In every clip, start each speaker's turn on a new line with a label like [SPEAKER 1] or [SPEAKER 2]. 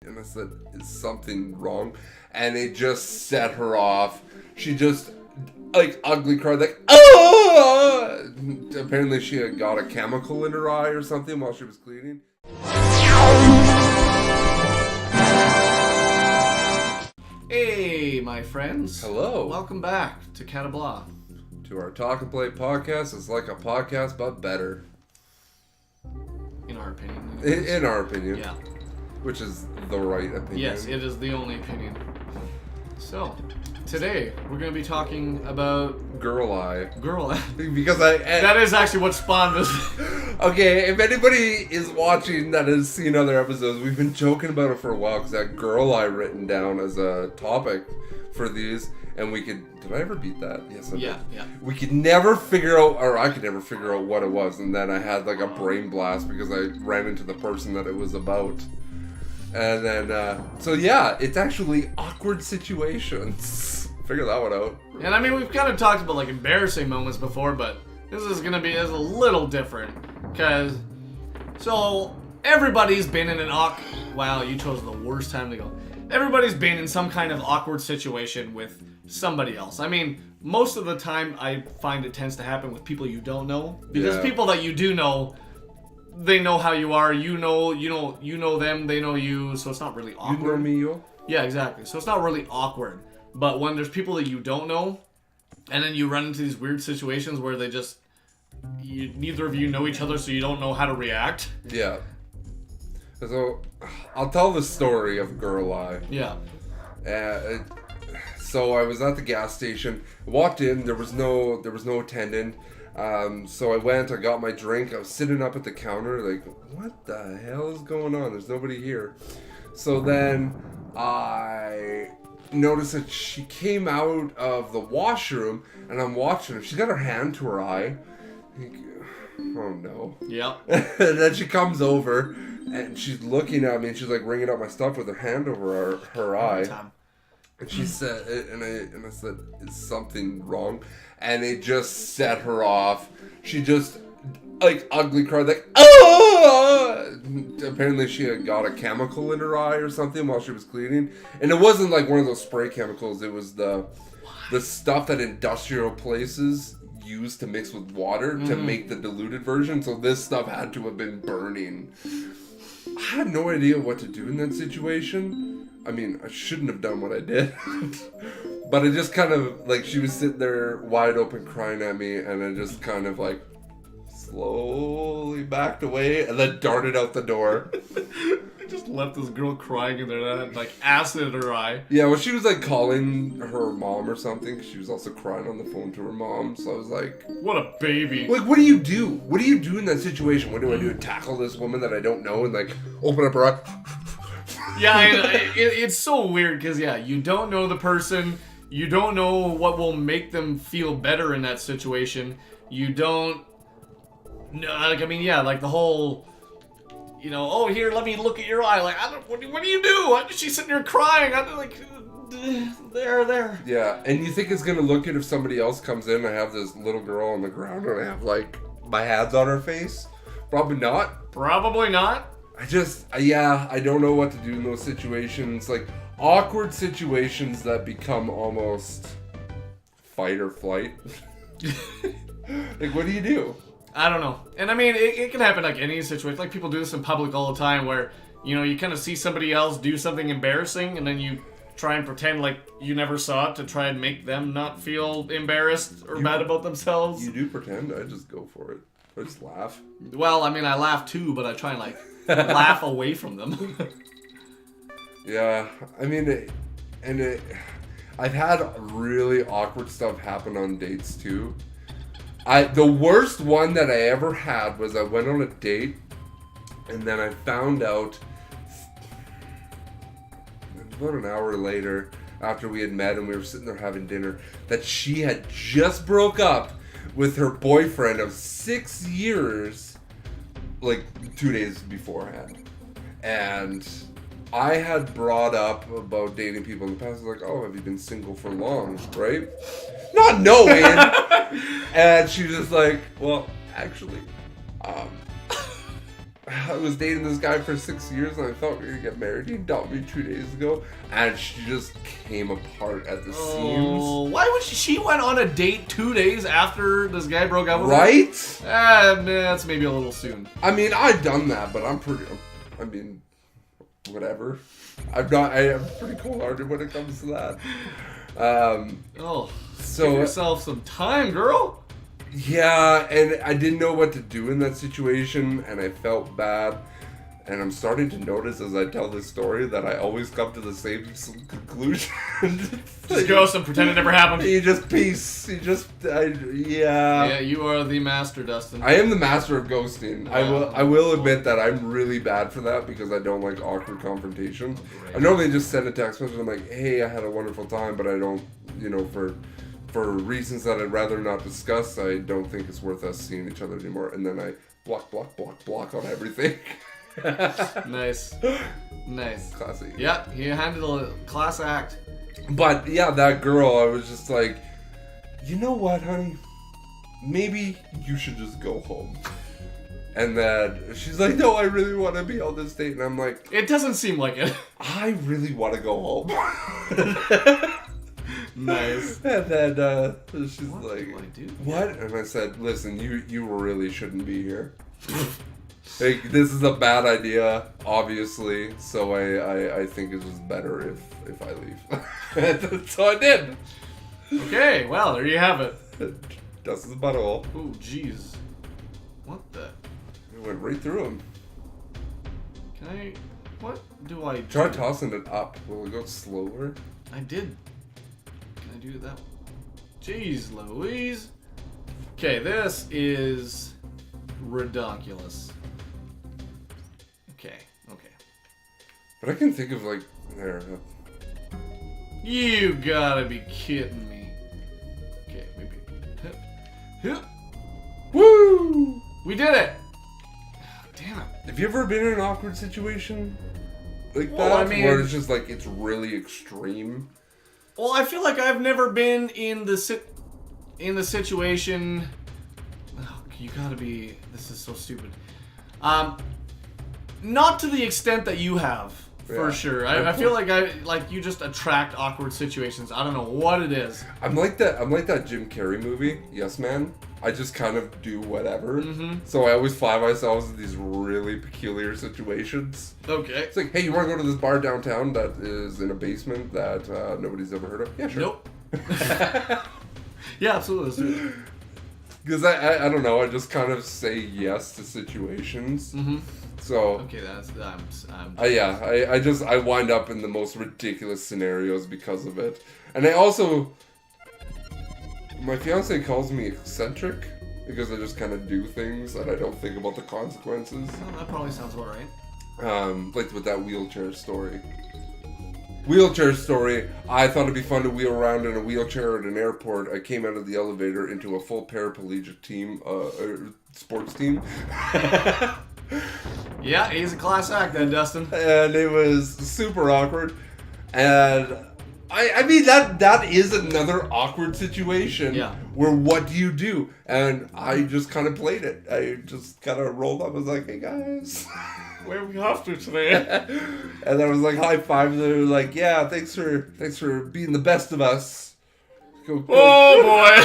[SPEAKER 1] And I said, is something wrong? And it just set her off. She just, ugly cried, ah! Apparently she had got a chemical in her eye or something while she was cleaning.
[SPEAKER 2] Hey, my friends.
[SPEAKER 1] Hello.
[SPEAKER 2] Welcome back to Cattablah.
[SPEAKER 1] To our Talk and Play podcast. It's like a podcast, but better.
[SPEAKER 2] In our opinion.
[SPEAKER 1] In our opinion.
[SPEAKER 2] Yeah.
[SPEAKER 1] Which is the right opinion.
[SPEAKER 2] Yes, it is the only opinion. So, today we're going to be talking about...
[SPEAKER 1] Girl eye.
[SPEAKER 2] Girl eye.
[SPEAKER 1] Because
[SPEAKER 2] that is actually what spawned this.
[SPEAKER 1] Okay, if anybody is watching that has seen other episodes, we've been joking about it for a while because that girl eye written down as a topic for these, and we could... Did I ever beat that? Yes, I did.
[SPEAKER 2] Yeah.
[SPEAKER 1] We could never figure out, or I could never figure out what it was, and then I had a brain blast because I ran into the person that it was about. And then, so yeah, it's actually awkward situations. Figure that one out.
[SPEAKER 2] And I mean, we've kind of talked about embarrassing moments before, but this is going to be a little different. Because, so, everybody's been in an wow, you chose the worst time to go. Everybody's been in some kind of awkward situation with somebody else. I mean, most of the time I find it tends to happen with people you don't know. Because people that you do know, they know how you are, you know them, they know you, so it's not really awkward.
[SPEAKER 1] You know me, yo?
[SPEAKER 2] Yeah, exactly. So it's not really awkward. But when there's people that you don't know, and then you run into these weird situations where they just, neither of you know each other, so you don't know how to react.
[SPEAKER 1] Yeah. So, I'll tell the story of Girl Eye.
[SPEAKER 2] Yeah.
[SPEAKER 1] So I was at the gas station, walked in, there was no attendant. So I went, I got my drink, I was sitting up at the counter, what the hell is going on? There's nobody here. So then I noticed that she came out of the washroom, and I'm watching her. She's got her hand to her eye. Oh no.
[SPEAKER 2] Yep.
[SPEAKER 1] And then she comes over, and she's looking at me, and she's ringing up my stuff with her hand over her eye. And she said, and I said, is something wrong? And it just set her off. She just, ugly cried, ah! Apparently she had got a chemical in her eye or something while she was cleaning. And it wasn't one of those spray chemicals. It was the stuff that industrial places use to mix with water to make the diluted version. So this stuff had to have been burning. I had no idea what to do in that situation. I mean, I shouldn't have done what I did. But I just kind of, she was sitting there wide open crying at me, and I just kind of, slowly backed away, and then darted out the door.
[SPEAKER 2] I just left this girl crying in there that had, acid in her eye.
[SPEAKER 1] Yeah, well, she was, calling her mom or something, 'cause she was also crying on the phone to her mom, so I was like...
[SPEAKER 2] What a baby.
[SPEAKER 1] What do you do? What do you do in that situation? What do I do? Tackle this woman that I don't know and, open up her eye?
[SPEAKER 2] Yeah, it's so weird, because, you don't know the person... You don't know what will make them feel better in that situation. You don't... the whole... oh, here, let me look at your eye. What do you do? She's sitting there crying. There.
[SPEAKER 1] Yeah, and you think it's going to look good if somebody else comes in and I have this little girl on the ground and I have, my hands on her face? Probably not.
[SPEAKER 2] Probably not.
[SPEAKER 1] I don't know what to do in those situations. Awkward situations that become almost fight or flight. What do you do?
[SPEAKER 2] I don't know. And I mean, it can happen any situation. People do this in public all the time where, you kind of see somebody else do something embarrassing and then you try and pretend you never saw it to try and make them not feel embarrassed or bad about themselves.
[SPEAKER 1] You do pretend. I just go for it. I just laugh.
[SPEAKER 2] Well, I mean, I laugh too, but I try and laugh away from them.
[SPEAKER 1] Yeah, I mean, I've had really awkward stuff happen on dates too. The worst one that I ever had was I went on a date, and then I found out about an hour later, after we had met and we were sitting there having dinner, that she had just broke up with her boyfriend of 6 years, 2 days beforehand. And I had brought up about dating people in the past. I was oh, have you been single for long, right? Not knowing. And she was just well, actually, I was dating this guy for 6 years and I thought we were gonna get married. He dumped me 2 days ago, and she just came apart at the seams.
[SPEAKER 2] Why would she went on a date 2 days after this guy broke up with her?
[SPEAKER 1] Right?
[SPEAKER 2] That's maybe a little soon.
[SPEAKER 1] I mean, I've done that, but whatever. I'm pretty cold-hearted when it comes to that.
[SPEAKER 2] Give yourself some time, girl.
[SPEAKER 1] Yeah, and I didn't know what to do in that situation, and I felt bad. And I'm starting to notice as I tell this story that I always come to the same conclusion.
[SPEAKER 2] Just ghost and pretend it never happened.
[SPEAKER 1] You just peace.
[SPEAKER 2] Yeah, you are the master, Dustin.
[SPEAKER 1] I am the master of ghosting. I will admit that I'm really bad for that because I don't like awkward confrontation. Right. I normally just send a text message. I'm like, hey, I had a wonderful time, but I don't, for reasons that I'd rather not discuss, I don't think it's worth us seeing each other anymore. And then I block on everything.
[SPEAKER 2] Nice.
[SPEAKER 1] Classy.
[SPEAKER 2] Yeah, he handled a class act.
[SPEAKER 1] But yeah, that girl, I was just like, you know what, honey? Maybe you should just go home. And then she's like, no, I really want to be on this date. And I'm like,
[SPEAKER 2] it doesn't seem like it.
[SPEAKER 1] I really want to go home.
[SPEAKER 2] Nice.
[SPEAKER 1] And then she's
[SPEAKER 2] what
[SPEAKER 1] like,
[SPEAKER 2] do I do?
[SPEAKER 1] What? And I said, listen, you really shouldn't be here. Like, this is a bad idea, obviously, so I think it's just better if I leave. So I did.
[SPEAKER 2] Okay, well, there you have it.
[SPEAKER 1] Dustin's butthole.
[SPEAKER 2] Ooh, jeez. What the?
[SPEAKER 1] It went right through him.
[SPEAKER 2] What do I do?
[SPEAKER 1] Try tossing it up. Will it go slower?
[SPEAKER 2] I did. Can I do that? Jeez Louise. Okay, this is redonkulous. Okay.
[SPEAKER 1] But I can think of, like, there.
[SPEAKER 2] You gotta be kidding me. Okay, maybe.
[SPEAKER 1] Woo!
[SPEAKER 2] We did it! Damn it.
[SPEAKER 1] Have you ever been in an awkward situation like
[SPEAKER 2] Well,
[SPEAKER 1] that?
[SPEAKER 2] I mean,
[SPEAKER 1] where it's just, like, it's really extreme?
[SPEAKER 2] Well, I feel like I've never been in the situation. Oh, you gotta be. This is so stupid. Not to the extent that you have, for sure. I feel like you just attract awkward situations. I don't know what it is.
[SPEAKER 1] I'm like that Jim Carrey movie, Yes Man. I just kind of do whatever. Mm-hmm. So I always find myself in these really peculiar situations.
[SPEAKER 2] Okay.
[SPEAKER 1] It's like, hey, you want to go to this bar downtown that is in a basement that nobody's ever heard of? Yeah, sure.
[SPEAKER 2] Nope. Yeah, absolutely. Let's do it.
[SPEAKER 1] Because I don't know, I just kind of say yes to situations. Mm-hmm. So
[SPEAKER 2] okay,
[SPEAKER 1] I wind up in the most ridiculous scenarios because of it. And I also, my fiance calls me eccentric because I just kind of do things and I don't think about the consequences.
[SPEAKER 2] Well, that probably sounds about right.
[SPEAKER 1] Like with that wheelchair story. I thought it'd be fun to wheel around in a wheelchair at an airport. I came out of the elevator into a full paraplegic team, sports team.
[SPEAKER 2] Yeah, he's a class act then, Dustin.
[SPEAKER 1] And it was super awkward. And I mean that is another awkward situation.
[SPEAKER 2] Yeah.
[SPEAKER 1] Where what do you do? And I just kind of played it. I just kind of rolled up and was like, hey guys.
[SPEAKER 2] Where are we off to today?
[SPEAKER 1] And there was like high fives. They were like, yeah, thanks for being the best of us. Go.
[SPEAKER 2] Oh boy.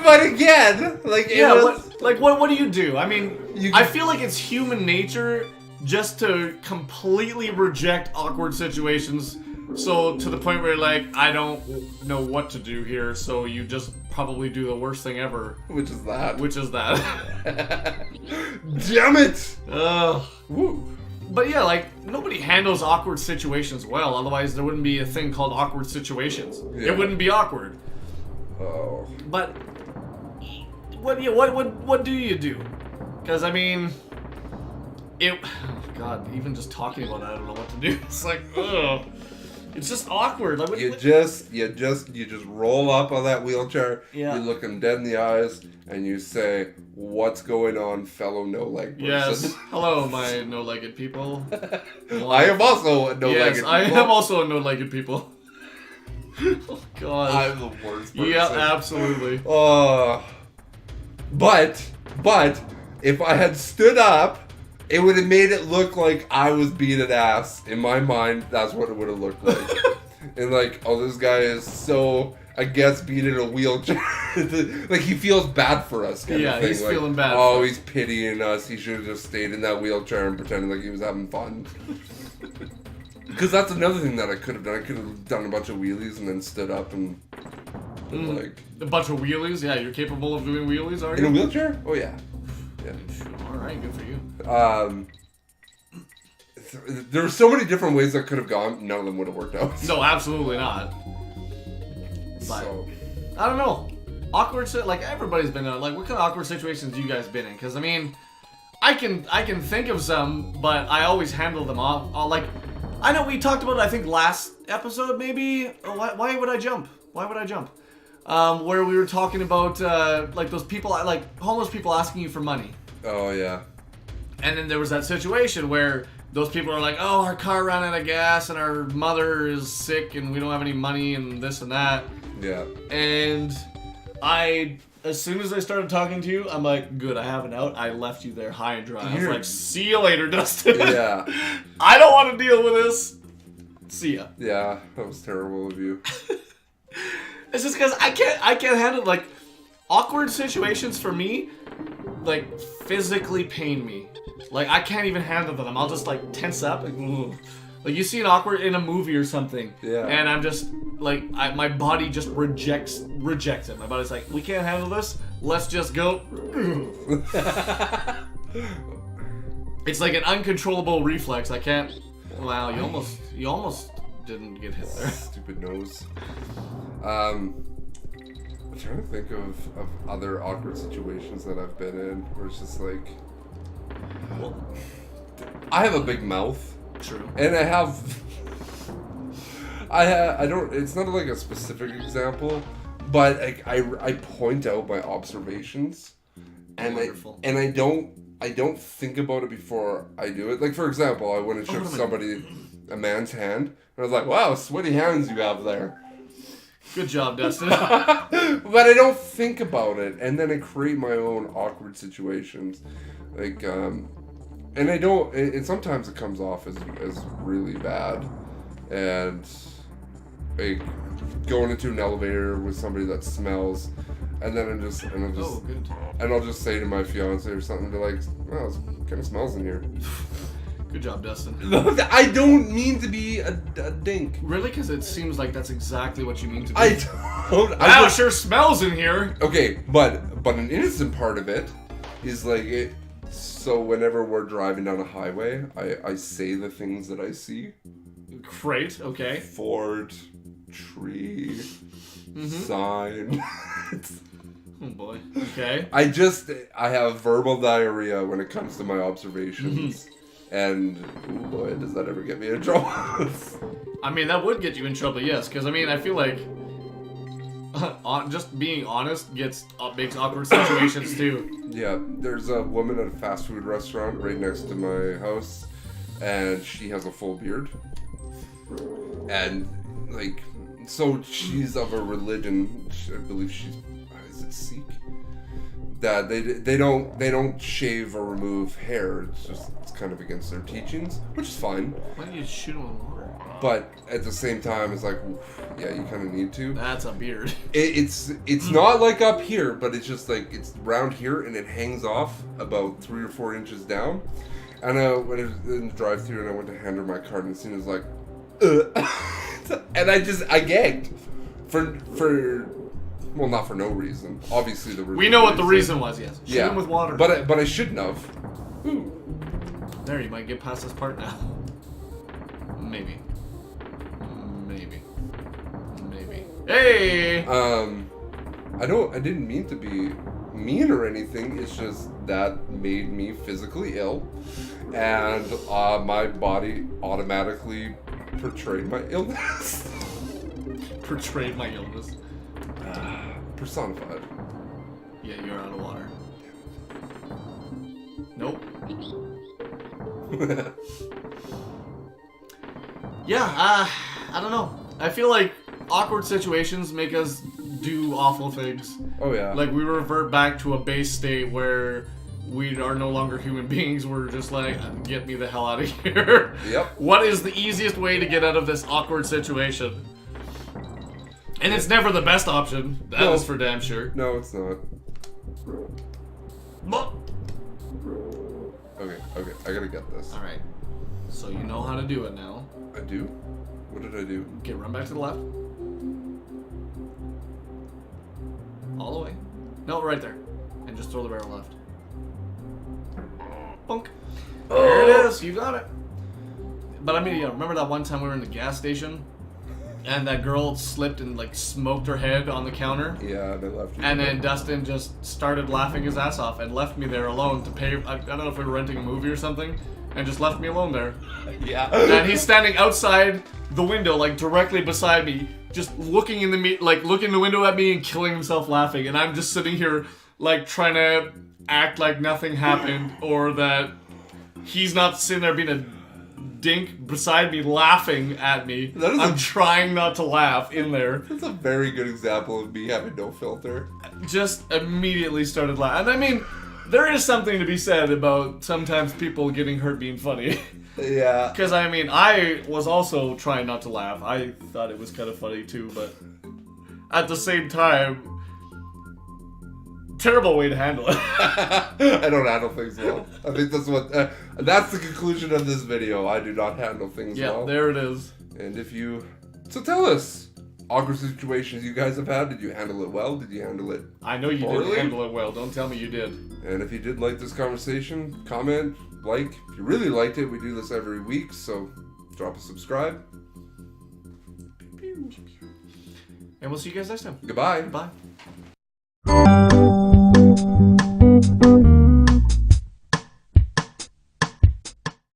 [SPEAKER 1] But again, like it was,
[SPEAKER 2] what do you do? I mean, I feel like it's human nature just to completely reject awkward situations. So to the point where you're like, I don't know what to do here, so you just probably do the worst thing ever.
[SPEAKER 1] Which is that.
[SPEAKER 2] Damn it! Woo. But yeah, like, nobody handles awkward situations well, otherwise there wouldn't be a thing called awkward situations. Yeah. It wouldn't be awkward.
[SPEAKER 1] Oh.
[SPEAKER 2] But what do you do? Because I mean, oh God, even just talking about it, I don't know what to do. It's like, ugh. It's just awkward. Like,
[SPEAKER 1] you just roll up on that wheelchair.
[SPEAKER 2] Yeah.
[SPEAKER 1] You look him dead in the eyes, and you say, "What's going on, fellow no-leg person?"
[SPEAKER 2] Yes. Hello, my no-legged people.
[SPEAKER 1] I am also a no-legged people.
[SPEAKER 2] I am also a no-legged people. Oh God.
[SPEAKER 1] I'm the worst person.
[SPEAKER 2] Yeah, absolutely.
[SPEAKER 1] But if I had stood up, it would have made it look like I was being an ass. In my mind, that's what it would have looked like. And like, oh, this guy is so, I guess, being in a wheelchair. Like, he feels bad for us. Kind of thing.
[SPEAKER 2] He's
[SPEAKER 1] like,
[SPEAKER 2] feeling bad.
[SPEAKER 1] Oh, he's pitying us. He should have just stayed in that wheelchair and pretended like he was having fun. Because that's another thing that I could have done. I could have done a bunch of wheelies and then stood up and like...
[SPEAKER 2] A bunch of wheelies? Yeah, you're capable of doing wheelies, are you?
[SPEAKER 1] In a wheelchair? Oh, yeah. Yeah.
[SPEAKER 2] Alright, good for you.
[SPEAKER 1] There were so many different ways that could have gone. None of them would have worked out.
[SPEAKER 2] No, absolutely not. But,
[SPEAKER 1] So...
[SPEAKER 2] I don't know. Awkward shit, like, everybody's been in, like, what kind of awkward situations you guys been in? Because, I mean, I can think of some, but I always handle them off. Like, I know we talked about it, I think, last episode, maybe. Why would I jump? Why would I jump? Where we were talking about, like, those people, like, homeless people asking you for money.
[SPEAKER 1] Oh, yeah.
[SPEAKER 2] And then there was that situation where those people are like, oh, our car ran out of gas and our mother is sick and we don't have any money and this and that.
[SPEAKER 1] Yeah.
[SPEAKER 2] And as soon as I started talking to you, I'm like, good, I have an out. I left you there high and dry. I was like, see you later, Dustin.
[SPEAKER 1] Yeah.
[SPEAKER 2] I don't want to deal with this. See ya.
[SPEAKER 1] Yeah, that was terrible of you.
[SPEAKER 2] It's just because I can't handle, like, awkward situations for me, like, physically pain me. Like, I can't even handle them. I'll just, like, tense up. Like, ugh. Like, you see an awkward in a movie or something.
[SPEAKER 1] Yeah.
[SPEAKER 2] And I'm just, like, my body just rejects it. My body's like, we can't handle this. Let's just go. It's like an uncontrollable reflex. I can't. Wow, you almost didn't get hit there.
[SPEAKER 1] Stupid nose. I'm trying to think of other awkward situations that I've been in where it's just like, well, I have a big mouth.
[SPEAKER 2] True.
[SPEAKER 1] And I don't, it's not like a specific example, but like I point out my observations and
[SPEAKER 2] Wonderful.
[SPEAKER 1] I don't think about it before I do it. Like, for example, I went and shook somebody a man's hand and I was like, wow, sweaty hands you have there.
[SPEAKER 2] Good job, Dustin.
[SPEAKER 1] But I don't think about it, and then I create my own awkward situations. Like, and I don't, and sometimes it comes off as really bad. And, like, going into an elevator with somebody that smells, and then I'll just say to my fiance or something, to like, wow, it kind of smells in here.
[SPEAKER 2] Good job, Dustin.
[SPEAKER 1] I don't mean to be a dink.
[SPEAKER 2] Really? Because it seems like that's exactly what you mean to be.
[SPEAKER 1] I don't.
[SPEAKER 2] Wow, it sure smells in here.
[SPEAKER 1] Okay, but an innocent part of it is like it. So whenever we're driving down a highway, I say the things that I see.
[SPEAKER 2] Great. Okay.
[SPEAKER 1] Ford, tree, sign.
[SPEAKER 2] Oh boy. Okay.
[SPEAKER 1] I have verbal diarrhea when it comes to my observations. And, oh boy, does that ever get me in trouble.
[SPEAKER 2] I mean, that would get you in trouble, yes. Because, I mean, I feel like just being honest makes awkward situations, too.
[SPEAKER 1] Yeah, there's a woman at a fast food restaurant right next to my house. And she has a full beard. And, like, so she's of a religion, I believe she's, is it Sikh? That they don't shave or remove hair. It's kind of against their teachings, which is fine.
[SPEAKER 2] Why do you shoot them with water?
[SPEAKER 1] But at the same time, it's like, yeah, you kind of need to.
[SPEAKER 2] That's a beard.
[SPEAKER 1] It's not like up here, but it's just like it's round here and it hangs off about 3 or 4 inches down. And when I was in the drive-thru and I went to hand her my card and it was like, and I gagged for. Well, not for no reason. Obviously, there was.
[SPEAKER 2] We know what the reason was. Yes. Shoot him with water.
[SPEAKER 1] But I shouldn't have. Ooh.
[SPEAKER 2] There, you might get past this part now. Maybe. Hey.
[SPEAKER 1] I didn't mean to be mean or anything. It's just that made me physically ill, and my body automatically portrayed my illness.
[SPEAKER 2] Portrayed my illness.
[SPEAKER 1] Personified.
[SPEAKER 2] Yeah, you're out of water. Nope. Yeah, I don't know. I feel like awkward situations make us do awful things.
[SPEAKER 1] Oh yeah.
[SPEAKER 2] Like we revert back to a base state where we are no longer human beings. We're just like, get me the hell out of here.
[SPEAKER 1] Yep.
[SPEAKER 2] What is the easiest way to get out of this awkward situation? And it's never the best option. That is for damn sure.
[SPEAKER 1] No, it's not.
[SPEAKER 2] But,
[SPEAKER 1] Okay, I gotta get this.
[SPEAKER 2] alright. So you know how to do it now.
[SPEAKER 1] I do? What did I do?
[SPEAKER 2] Okay, run back to the left. All the way. No, right there. And just throw the barrel left. Bunk. There it is. You got it. But I mean, remember that one time we were in the gas station? And that girl slipped and like smoked her head on the counter?
[SPEAKER 1] Yeah, they left you.
[SPEAKER 2] And then Dustin just started laughing his ass off and left me there alone to pay. I don't know if we were renting a movie or something. And just left me alone there.
[SPEAKER 1] Yeah.
[SPEAKER 2] And he's standing outside the window, like directly beside me, just looking in the window at me and killing himself laughing. And I'm just sitting here, like, trying to act like nothing happened, or that he's not sitting there being a dink beside me laughing at me. I'm trying not to laugh in there.
[SPEAKER 1] That's a very good example of me having no filter.
[SPEAKER 2] Just immediately started laughing. And I mean, there is something to be said about sometimes people getting hurt being funny.
[SPEAKER 1] Yeah.
[SPEAKER 2] Because, I mean, I was also trying not to laugh. I thought it was kind of funny, too, but at the same time, terrible way to handle it.
[SPEAKER 1] I don't handle things well. I think that's the conclusion of this video. I do not handle things well.
[SPEAKER 2] Yeah, there it is.
[SPEAKER 1] And so tell us, awkward situations you guys have had, did you handle it well? Did you handle it
[SPEAKER 2] I know you
[SPEAKER 1] poorly?
[SPEAKER 2] didn't handle it well. Don't tell me you did.
[SPEAKER 1] And if you did like this conversation, comment, like. If you really liked it, we do this every week, so drop a subscribe.
[SPEAKER 2] And we'll see you guys next time.
[SPEAKER 1] Goodbye.
[SPEAKER 2] Bye.